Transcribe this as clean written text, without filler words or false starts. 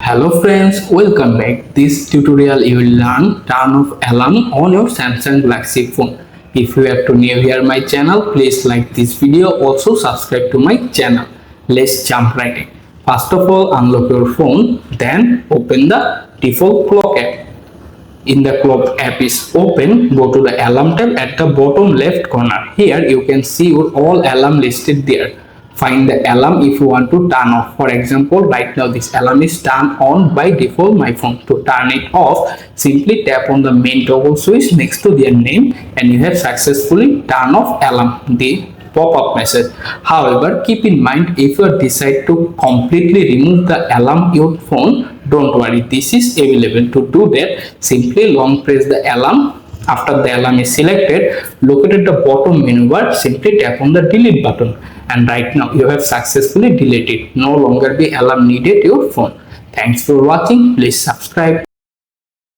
Hello friends, welcome back. This tutorial you will learn turn off alarm on your Samsung Galaxy phone. If you are new here my channel, please like this video. Also subscribe to my channel. Let's jump right in. First of all, unlock your phone. Then open the default clock app. In the clock app is open, go to the alarm tab at the bottom left corner. Here you can see your all alarm listed there. Find the alarm if you want to turn off. For example, right now this alarm is turned on by default my phone. To turn it off, simply tap on the main toggle switch next to their name and you have successfully turned off alarm. The pop-up message. However, keep in mind if you decide to completely remove the alarm your phone, don't worry, this is available. To do that, simply long press the alarm. After the alarm is selected, locate at the bottom menu bar, simply tap on the delete button. And right now you have successfully deleted. No longer be alarm needed your phone. Thanks for watching. Please subscribe.